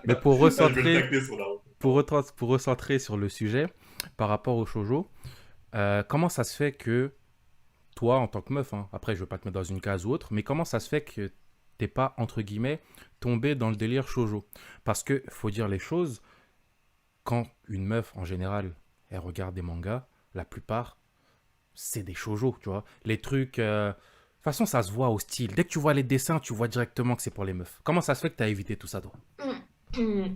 Mais Ah, je vais le tacler sur Naruto. pour recentrer sur le sujet, par rapport au shoujo, comment ça se fait que toi, en tant que meuf, hein, après je veux pas te mettre dans une case ou autre, mais comment ça se fait que t'es pas, entre guillemets, tombé dans le délire shoujo? Parce que, faut dire les choses, quand une meuf, en général, elle regarde des mangas, la plupart, c'est des shoujo, tu vois. Les trucs... de toute façon, ça se voit au style. Dès que tu vois les dessins, tu vois directement que c'est pour les meufs. Comment ça se fait que t'as évité tout ça, toi?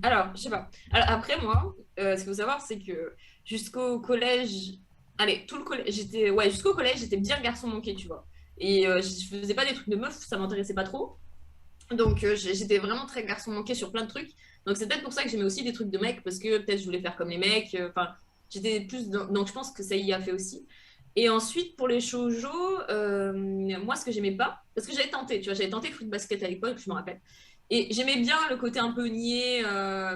Alors, je sais pas. Alors, après, moi, ce qu'il faut savoir, c'est que jusqu'au collège, allez, tout le collège, ouais, jusqu'au collège, j'étais bien garçon manqué, tu vois. Et je faisais pas des trucs de meuf, ça m'intéressait pas trop. Donc, j'étais vraiment très garçon manqué sur plein de trucs. Donc, c'est peut-être pour ça que j'aimais aussi des trucs de mecs, parce que peut-être je voulais faire comme les mecs. Enfin, j'étais plus donc, je pense que ça y a fait aussi. Et ensuite, pour les shoujo, moi, ce que j'aimais pas, parce que j'avais tenté, tu vois, j'avais tenté Fruit Basket à l'époque, je me rappelle. Et j'aimais bien le côté un peu niais,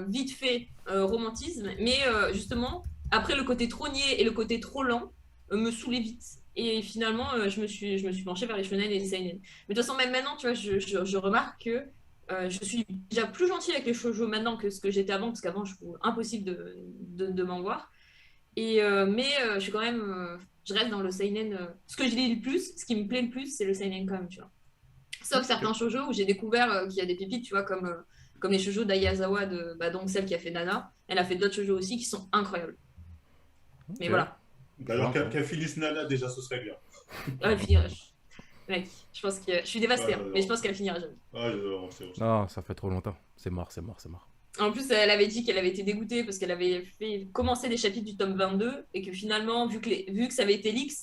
vite fait, romantisme, mais justement, après le côté trop niais et le côté trop lent me saoulait vite. Et finalement, je me suis penchée vers les shonen et les seinen. Mais de toute façon, même maintenant, tu vois, je remarque que je suis déjà plus gentille avec les shoujo maintenant que ce que j'étais avant, parce qu'avant, impossible de m'en voir. Mais je suis quand même, je reste dans le seinen. Ce que je lis le plus, ce qui me plaît le plus, c'est le seinen quand même, tu vois. Sauf certains Ok. shoujo où j'ai découvert qu'il y a des pépites, tu vois, comme les shoujo d'Ayazawa, bah, donc celle qui a fait Nana. Elle a fait d'autres shoujo aussi qui sont incroyables. Mais Ok, voilà. D'ailleurs, j'entends. qu'elle finisse Nana, déjà, ce serait bien. Elle finira. Mec, je pense que. Je suis Ah, dévastée, hein, mais je j'adore. pense qu'elle finira jamais. Ah, j'adore, c'est aussi. Non, ça fait trop longtemps. C'est mort, c'est mort, c'est mort. En plus, elle avait dit qu'elle avait été dégoûtée parce qu'elle avait fait commencer des chapitres du tome 22 et que finalement, vu que ça avait été leaks,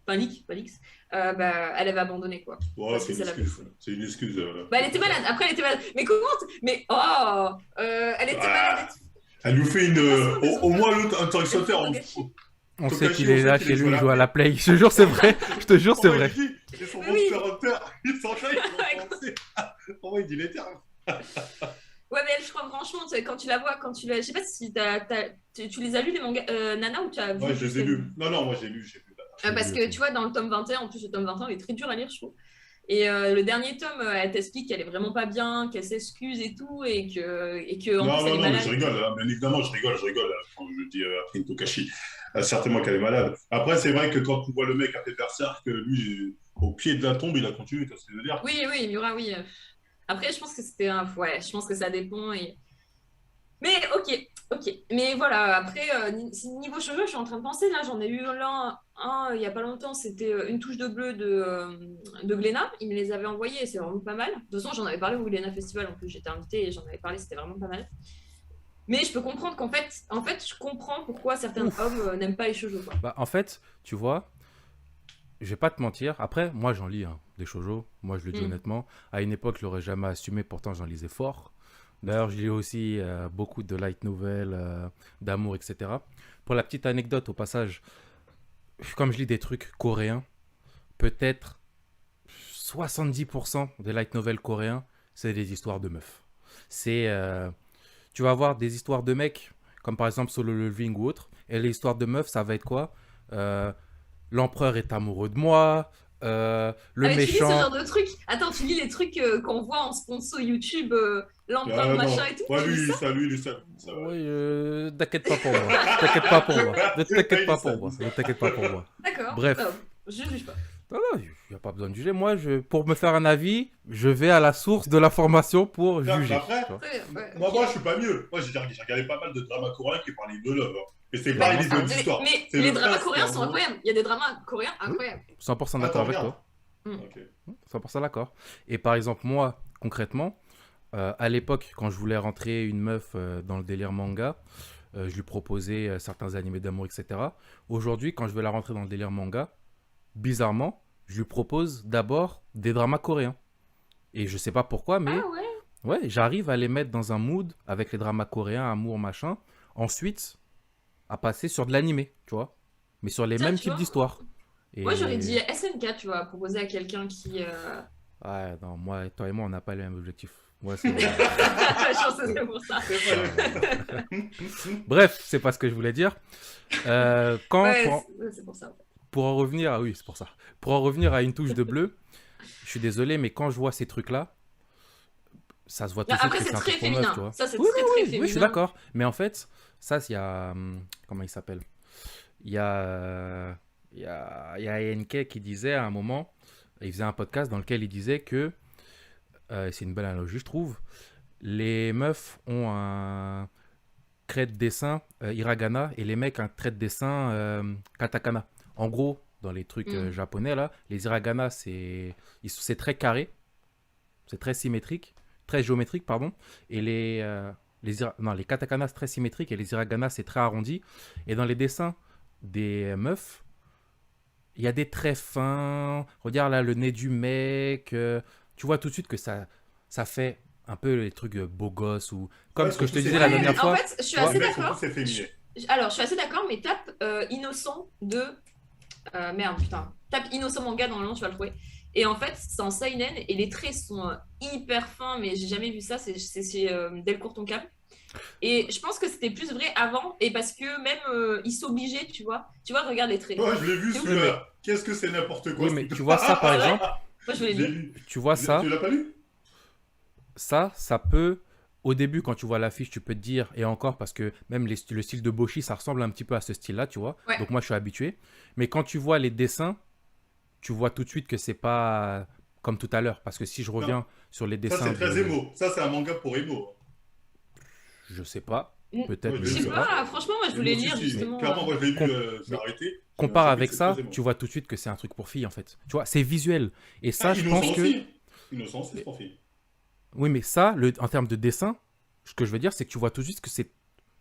enfin leak, pas leaks, bah, elle avait abandonné quoi. Ouais, Parce c'est que une ça l'avait excuse. saoulée. C'est une excuse. Bah, elle était malade. Après, elle était malade. Mais comment Mais oh elle était malade et Ah, tout. elle nous fait une. De toute façon, les Au auteurs, moins, l'autre, un elle Toxoter, fait Togashi. On sait qu'il Tokashi, on est sait là qu'il est chez joué lui, à il la joue à play. la play. Je te jure, c'est vrai. Je te jure, c'est Comment il vrai. dit? C'est son Mais Monster oui. Hunter. Il s'enchaîne, il s'en français. Comment il dit les termes? Ouais, mais elle, je crois franchement, quand tu la vois, je sais pas si tu les as lus les mangas Nana ou tu as Ouais, vu je les juste ai les. lus. Non, non, moi j'ai lu, j'ai lu. Je l'ai Parce lu que aussi. tu vois, dans le tome 21, en plus le tome 21 il est très dur à lire, je trouve. Et le dernier tome, elle t'explique qu'elle est vraiment pas bien, qu'elle s'excuse et tout, et que en Non, plus elle non, est non, mais je malade et tout. rigole, hein. Bien évidemment, je rigole quand je dis April Tokashi. Certainement qu'elle est malade. Après, c'est vrai que quand tu vois le mec après Berserk, que lui, au pied de la tombe, il a continué, tu vois ce que je veux dire? Oui, oui, Miura, oui. Après, je pense que c'était un. Ouais, je pense que ça dépend. Mais ok, ok. Mais voilà, après, niveau cheveux, je suis en train de penser, là, j'en ai eu là il y a pas longtemps, c'était une touche de bleu de Glénat. Il me les avait envoyés et c'est vraiment pas mal. De toute façon, j'en avais parlé au Glénat Festival, en plus, j'étais invitée et j'en avais parlé, c'était vraiment pas mal. Mais je peux comprendre qu'en fait, je comprends pourquoi certains hommes Ouf. n'aiment pas les shoujo, quoi. Bah, en fait, tu vois, je vais pas te mentir. Après, moi, j'en lis hein, des shoujo. Moi, je le dis Hmm. honnêtement. À une époque, je l'aurais jamais assumé. Pourtant, j'en lisais fort. D'ailleurs, je lis aussi beaucoup de light novels, d'amour, etc. Pour la petite anecdote, au passage, comme je lis des trucs coréens, peut-être 70% des light novels coréens, c'est des histoires de meufs. C'est, tu vas avoir des histoires de mecs, comme par exemple Solo Leveling ou autre, et les histoires de meufs, ça va être quoi? Euh, L'empereur est amoureux de moi, Ah, le mais tu lis ce genre méchant. de trucs? Attends, tu lis les trucs qu'on voit en sponsor YouTube, l'empereur Ah machin non, et tout? ouais, Tu lis ça? lui, lui, ça, ça va. Oui, t'inquiète pas pour moi. T'inquiète pas pour moi. Ne Ah, t'inquiète il dit pas ça, pour il dit moi. ça. Ne t'inquiète pas pour moi. D'accord, Bref. je juge pas. Non, non, il n'y a pas besoin de juger. Moi, pour me faire un avis, je vais à la source de l'information pour Non, mais juger. après, Tu vois. Très bien, ouais, moi, je ok. suis pas mieux. Moi, j'ai regardé pas mal de dramas coréens qui parlaient de love, hein. Et c'est Bah, pas une Moi, histoire ça. d'histoire. mais C'est les le dramas prince qui est coréens sont amoureux. incroyables. Il y a des dramas coréens Oui, incroyables. 100% Ah, d'accord t'en avec regardes? toi. Hmm. Ok. 100% d'accord. Et par exemple, moi, concrètement, à l'époque, quand je voulais rentrer une meuf dans le délire manga, je lui proposais certains animés d'amour, etc. Aujourd'hui, quand je veux la rentrer dans le délire manga, bizarrement, je lui propose d'abord des dramas coréens. Et je sais pas pourquoi, Ah mais ouais? ouais, j'arrive à les mettre dans un mood avec les dramas coréens, amour, machin. Ensuite, à passer sur de l'animé, tu vois. Mais sur les Tiens, mêmes tu types vois, d'histoires. moi j'aurais dit Et SNK, tu vois, proposer à quelqu'un qui. ouais, non, moi, toi et moi, on n'a pas les mêmes objectifs. Moi, c'est. Je pense que c'est pour ça. C'est pas Non, non, non. le. Bref, c'est pas ce que je voulais dire. Quand, Ouais, c'est pour ça. pour en revenir, ah oui, c'est pour ça. Pour en revenir à une touche de bleu, je suis désolé, mais quand je vois ces trucs-là, ça se voit tout Non, de suite après, que c'est c'est un très truc pour meuf, tu féminin. vois. Ça, c'est Oui, très, oui, très oui, féminin. oui, je suis d'accord. Mais en fait, ça, il y a. Comment il s'appelle? Il y a, il y a NK qui disait à un moment, il faisait un podcast dans lequel il disait que, c'est une belle analogie, je trouve, les meufs ont un trait de dessin hiragana et les mecs un trait de dessin katakana. En gros, dans les trucs Mm. japonais, là, les hiragana, c'est très carré, c'est très symétrique, très géométrique, pardon. Et non, les katakana, c'est très symétrique et les hiragana, c'est très arrondi. Et dans les dessins des meufs, il y a des traits fins. Regarde là, le nez du mec. Tu vois tout de suite que ça fait un peu les trucs beau gosse ou Ouais, comme ils ce que sont je te tous disais la Ouais, dernière mais efféminés. en fois. fait, je suis Tu vois, Les assez mecs sont d'accord. tous efféminés. Alors, je suis assez d'accord, mais tape Innocent de. Merde, putain. Tape Innocent manga dans le nom, tu vas le trouver. Et en fait, c'est en seinen et les traits sont hyper fins, mais j'ai jamais vu ça. C'est chez Delcourt Tonkam. Et je pense que c'était plus vrai avant, et parce que même ils s'obligeaient, tu vois. Tu vois, regarde les traits. Ouais, je l'ai vu C'est ouf. oui, mais, celui-là. Qu'est-ce que c'est n'importe quoi oui, ce mais truc. tu vois ça par Ah ouais? exemple. Moi, je voulais Je l'ai lire. vu. Tu vois Tu l'as pas lu? ça peut. Au début, quand tu vois l'affiche, tu peux te dire, et encore parce que même le style de Boshi, ça ressemble un petit peu à ce style-là, tu vois. Ouais. Donc moi, je suis habitué. Mais quand tu vois les dessins, tu vois tout de suite que c'est pas comme tout à l'heure. Parce que si je Non. reviens sur les Ça, dessins c'est très de. émo. Ça, c'est un manga pour émo. Je sais pas. Mm. Peut-être, Ouais, mais je Je je l'ai sais sais vu. pas. pas, franchement, moi, je voulais Émo, si, lire si. justement. Clairement, moi, je l'ai vu, Com- j'ai mais arrêté. compare Je sais que avec c'est ça, très émo. tu vois tout de suite que c'est un truc pour filles en fait. Tu vois, c'est visuel. Et Ah, ça, je pense Innocent que. aussi. Innocent, c'est pour filles. Oui, mais ça, en termes de dessin, ce que je veux dire, c'est que tu vois tout de suite que c'est.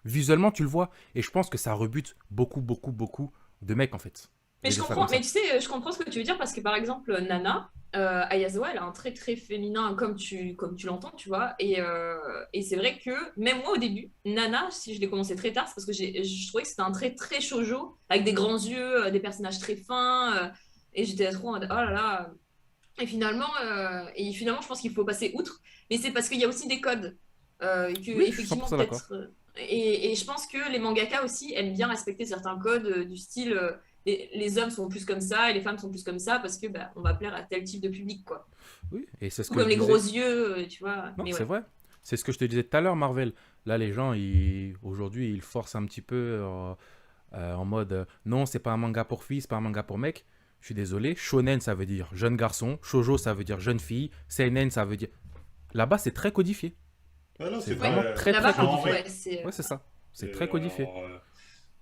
Visuellement, tu le vois. Et je pense que ça rebute beaucoup, beaucoup, beaucoup de mecs en fait. Mais Les je dessins comprends, comme mais ça. tu sais, je comprends ce que tu veux dire parce que par exemple, Nana, Ayazawa, elle a un trait très féminin comme tu l'entends, tu vois. Et c'est vrai que même moi au début, Nana, si je l'ai commencé très tard, c'est parce que je trouvais que c'était un trait très shoujo, avec des grands yeux, des personnages très fins. Et j'étais trop en mode, oh là là. Et finalement, je pense qu'il faut passer outre. Mais c'est parce qu'il y a aussi des codes. Que, Oui, je suis effectivement, 100% d'accord. peut-être. Et je pense que les mangaka aussi aiment bien respecter certains codes du style les hommes sont plus comme ça et les femmes sont plus comme ça parce que bah, on va plaire à tel type de public, quoi. Oui, et c'est ce Ou que je comme les gros disais. yeux, tu vois. Non, Mais c'est ouais. vrai. C'est ce que je te disais tout à l'heure, Marvel. Là, les gens, aujourd'hui, ils forcent un petit peu en mode non, c'est pas un manga pour filles, c'est pas un manga pour mecs. Je suis désolé. Shonen, ça veut dire jeune garçon. Shoujo, ça veut dire jeune fille. Seinen, ça veut dire. Là-bas, c'est très codifié. Ah non, C'est c'est vraiment très. très, Là-bas, très par En contre, codifié. vrai, ouais, c'est. Ouais, c'est ça. C'est c'est très codifié.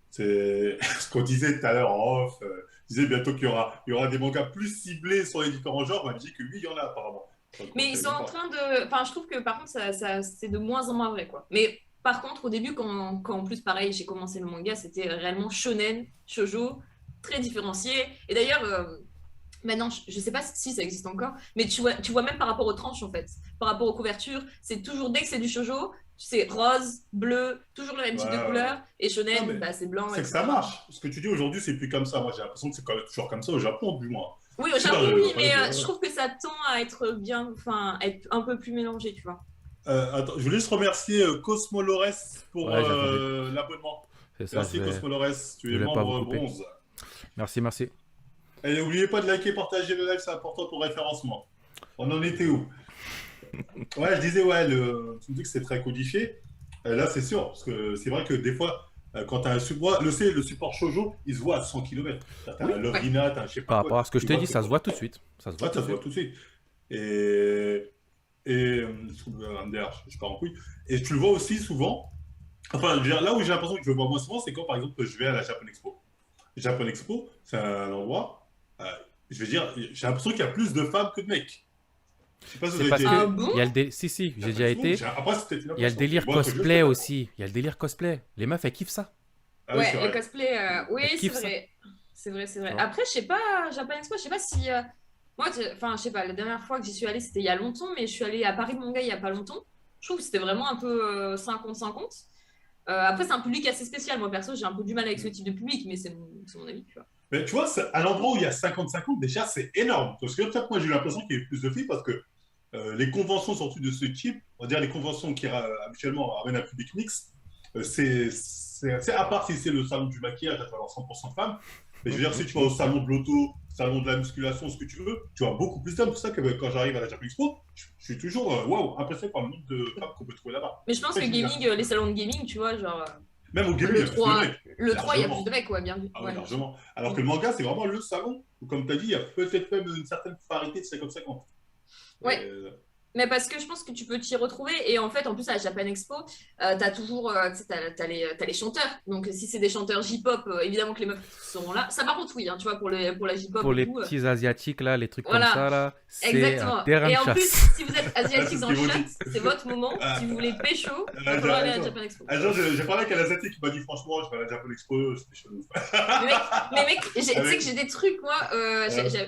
c'est ce qu'on disait tout à l'heure en off. Je disais bientôt qu'il y aura des mangas plus ciblés sur les différents genres. On m'a dit que oui, il y en a apparemment. Donc, on Mais ils sait sont même en pas. train de. Enfin, je trouve que par contre, c'est de moins en moins vrai, quoi. Mais par contre, au début, quand en plus, pareil, j'ai commencé le manga, c'était réellement shonen, shoujo, très différencié. Et d'ailleurs, maintenant, je sais pas si ça existe encore, mais tu vois même par rapport aux tranches, en fait, par rapport aux couvertures, c'est toujours, dès que c'est du shoujo, c'est rose, bleu, toujours le même Ouais, type de ouais, ouais. couleur. Et Non, shonen, mais bah, c'est blanc, c'est que ça etc. marche. Ce que tu dis aujourd'hui, c'est plus comme ça. Moi, j'ai l'impression que c'est quand même toujours comme ça au Japon, du moins. Oui, au Je sais pas, Japon, oui, après, mais je trouve que ça tend à être bien, enfin, être un peu plus mélangé, tu vois. attends, je voulais juste remercier Cosmo Lores pour Ouais, j'ai entendu. l'abonnement. C'est ça, Merci Cosmo Lores, tu je es vais pas vous membre couper. bronze. Merci, merci. Et n'oubliez pas de liker, partager le live, c'est important pour le référencement. On en était où? Ouais, je disais, ouais, tu me dis que c'est très codifié. Là, c'est sûr, parce que c'est vrai que des fois, quand tu as un support, le support shoujo, il se voit à 100 km. Tu as Oui. un Ouais. Lovina, tu as un je sais pas Par quoi. rapport à ce que je Tu t'ai vois dit, que ça se voit tout de suite. Ça se voit ouais, tout ça de se voit suite. tout de suite. Et d'ailleurs, je pars en couille. Et tu le vois aussi souvent. Enfin, je veux dire, là où j'ai l'impression que je le vois moins souvent, c'est quand par exemple je vais à la Japan Expo. Japan Expo, c'est un endroit, je veux dire, j'ai l'impression qu'il y a plus de femmes que de mecs. Je sais pas si vous C'est avez parce déjà Ah que été. bon? il y a le Si, si, j'ai Japan déjà Expo, été. après, c'était une Il y a le impression. délire Moi, que je cosplay fais pas. aussi. Il y a le délire cosplay. Les meufs, elles kiffent ça. Ah oui, c'est Ouais, les vrai. cosplays, oui, Elles c'est kiffent ça. vrai. C'est vrai, c'est Tu vrai. vois. Après, je sais pas, Japan Expo, je sais pas si. Moi, enfin, je sais pas, la dernière fois que j'y suis allée, c'était il y a longtemps, mais je suis allée à Paris de Manga il y a pas longtemps. Je trouve que c'était vraiment un peu 50-50. Après, c'est un public assez spécial. Moi, perso, j'ai un peu du mal avec ce type de public, mais c'est mon avis, tu vois. Mais tu vois, à l'endroit où il y a 50-50, déjà, c'est énorme. Parce que peut-être moi, j'ai eu l'impression qu'il y avait plus de filles parce que les conventions, surtout de ce type, on va dire les conventions qui habituellement amènent un public mixte, c'est à part si c'est le salon du maquillage à travers 100% de femmes, Mais je veux dire, si tu vas au salon de l'auto, salon de la musculation, ce que tu veux, tu as beaucoup plus d'hommes. C'est pour ça que quand j'arrive à la Japan Expo, je suis toujours waouh, impressionné par le nombre de femmes qu'on peut trouver là-bas. Mais je pense que gaming, les salons de gaming, tu vois, genre. Même au gaming, il y Le a plus de 3, mecs. le 3, il y a Largement. plus de mecs, ouais, bien vu. Ah ouais, Ouais. largement. Alors que le manga, c'est vraiment le salon où, comme tu as dit, il y a peut-être même une certaine parité de 50-50. Ouais. Euh, Mais parce que je pense que tu peux t'y retrouver. Et en fait, en plus, à la Japan Expo, t'as toujours tu sais, t'as les chanteurs. Donc, si c'est des chanteurs J-pop, évidemment que les meufs seront là. Ça, par contre, oui, hein, tu vois, pour la J-pop Pour et les tout. petits asiatiques, là, les trucs comme Voilà, ça, là, c'est un exactement. terrain Et de en plus, chasse. si vous êtes c'est asiatique ce dans qu'ils le m'ont chat, dit. c'est votre moment. Si vous voulez pécho, il va falloir aller à la Japan Expo. Un jour, j'ai parlé avec un Asiatique qui m'a dit franchement, je vais à la Japan Expo, c'était chelou. Mais mec, tu sais Avec- que j'ai des trucs, moi.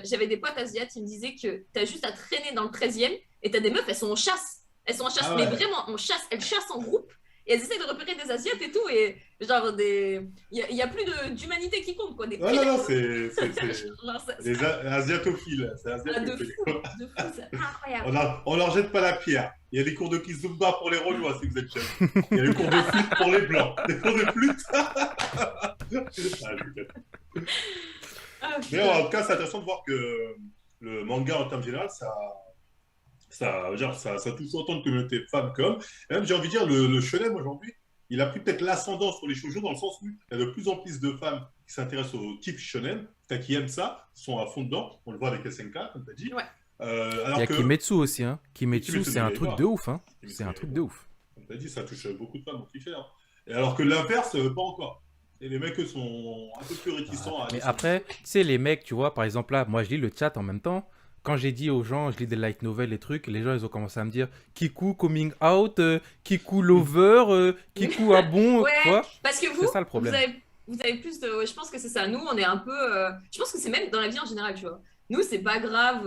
J'avais des potes asiates, ils me disaient que t'as juste à traîner dans le 13e et t'as des meufs, elles sont en chasse. Elles sont en chasse, Ah mais ouais. vraiment en chasse. Elles chassent en groupe et elles essayent de repérer des asiates et tout. Et genre, il y a plus d'humanité qui compte, quoi. Des Non, non, non, Genre, les asiatophiles. C'est de asiatophile. fou, c'est incroyable. On leur jette pas la pierre. Il y a des cours de kizumba pour les Renois, si vous êtes jeunes. Il y a des cours de flûte pour les Blancs. Des cours de flûte. Ah, je vous capte. Ah, Mais putain. en tout cas, c'est intéressant de voir que le manga, en termes généraux, ça touche autant de communautés femmes qu'hommes. Et même, j'ai envie de dire, le shonen aujourd'hui, il a pris peut-être l'ascendant sur les shoujo dans le sens où il y a de plus en plus de femmes qui s'intéressent au type shonen, qui aiment ça, qui sont à fond dedans. On le voit avec SNK, comme tu as dit. Ouais. Il Alors y a que, Kimetsu aussi, hein. Kimetsu, Kimetsu, c'est un mais truc pas. de ouf, hein. Kimetsu, C'est un mais truc pas. de ouf. comme tu as dit, ça touche beaucoup de femmes au kiffé. Hein. Et alors que l'inverse, pas encore. Et les mecs, eux, sont un peu plus réticents à Mais aller après, tu sais, les mecs, tu vois, par exemple, là, moi, je lis le chat en même temps. Quand j'ai dit aux gens, je lis des light novels, les trucs, les gens, ils ont commencé à me dire Kiku coming out, Kiku lover, Kiku ah bon, Ouais, tu vois. parce que C'est ça le problème. vous avez plus de. Ouais, je pense que c'est ça. Nous, on est un peu. Je pense que c'est même dans la vie en général, tu vois. Nous, c'est pas grave.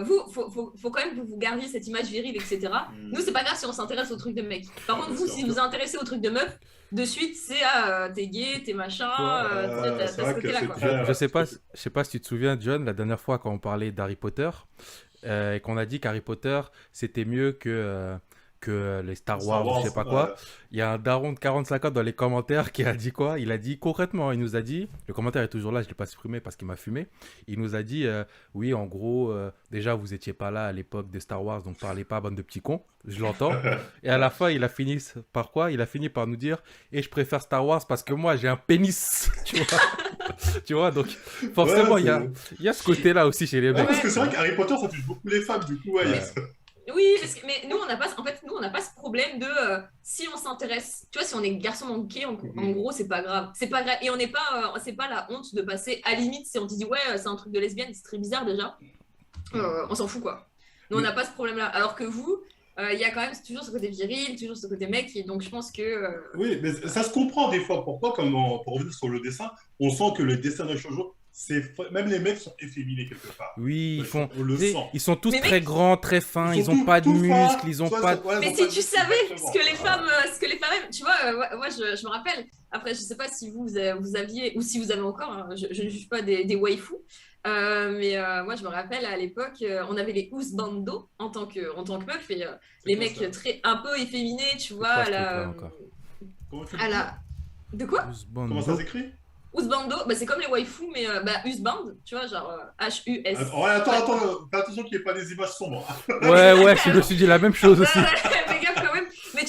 Vous, faut quand même que vous gardiez cette image virile, etc. Hmm. Nous, c'est pas grave si on s'intéresse aux trucs de mecs. Par contre, vous, Bien si sûr. vous vous intéressez aux trucs de meufs, de suite, c'est t'es gay, t'es machin, t'as c'est ce vrai que côté-là, c'est quoi. très- Je sais pas si tu te souviens, John, la dernière fois quand on parlait d'Harry Potter, et qu'on a dit qu'Harry Potter, c'était mieux que les Star Wars ou je sais pas quoi. Il y a un daron de 45 ans dans les commentaires qui a dit quoi? Il a dit concrètement, il nous a dit, le commentaire est toujours là, je ne l'ai pas supprimé parce qu'il m'a fumé. Il nous a dit, oui, en gros, déjà vous étiez pas là à l'époque de Star Wars, donc parlez pas, bande de petits cons. Je l'entends. Et à la fin, il a fini par quoi? Il a fini par nous dire, et je préfère Star Wars parce que moi j'ai un pénis. Tu vois? Tu vois, donc forcément, Ouais, il y a ce côté-là aussi chez les Ouais, mecs. parce que c'est vrai qu'Harry Potter, ça touche beaucoup les femmes, du coup. Ouais, il y a ça. Oui, mais nous, on n'a pas, en fait, nous, on n'a pas ce problème de si on s'intéresse. Tu vois, si on est garçon manqué, en gros, c'est pas grave. C'est pas grave. Et on n'est pas, c'est pas la honte de passer à limite si on te dit ouais, c'est un truc de lesbienne, c'est très bizarre déjà. On s'en fout quoi. Nous, on n'a pas ce problème-là. Alors que vous, il y a quand même toujours ce côté viril, toujours ce côté mec. Et donc, je pense que. Oui, mais ça se comprend des fois. Pourquoi, pour revenir sur le dessin, on sent que le dessin de shoujo, même les mecs sont efféminés quelque part. Oui, On le sent. ils sont tous Mais très mec, grands, très fins, ils sont ont pas de tout fins, muscles, ils ont soit pas ça- ouais, ils Mais ont si pas de tu muscles, savais exactement. ce que les femmes aiment, tu vois, moi je me rappelle, après je sais pas si vous aviez, ou si vous avez encore, hein, je ne juge pas des waifus, mais moi je me rappelle à l'époque, on avait les husbando en tant que meuf, et les quoi, mecs ça un peu efféminés, tu vois, quoi, à ce la... truc-là, encore Comment tu à dis la... De quoi? Comment ça s'écrit Husbando, bah, c'est comme les waifus, mais husband, tu vois, genre H-U-S. Ouais, attends, fais attention qu'il n'y ait pas des images sombres. Ouais, je me suis dit la même chose aussi. Fais gaffe quand même. Mais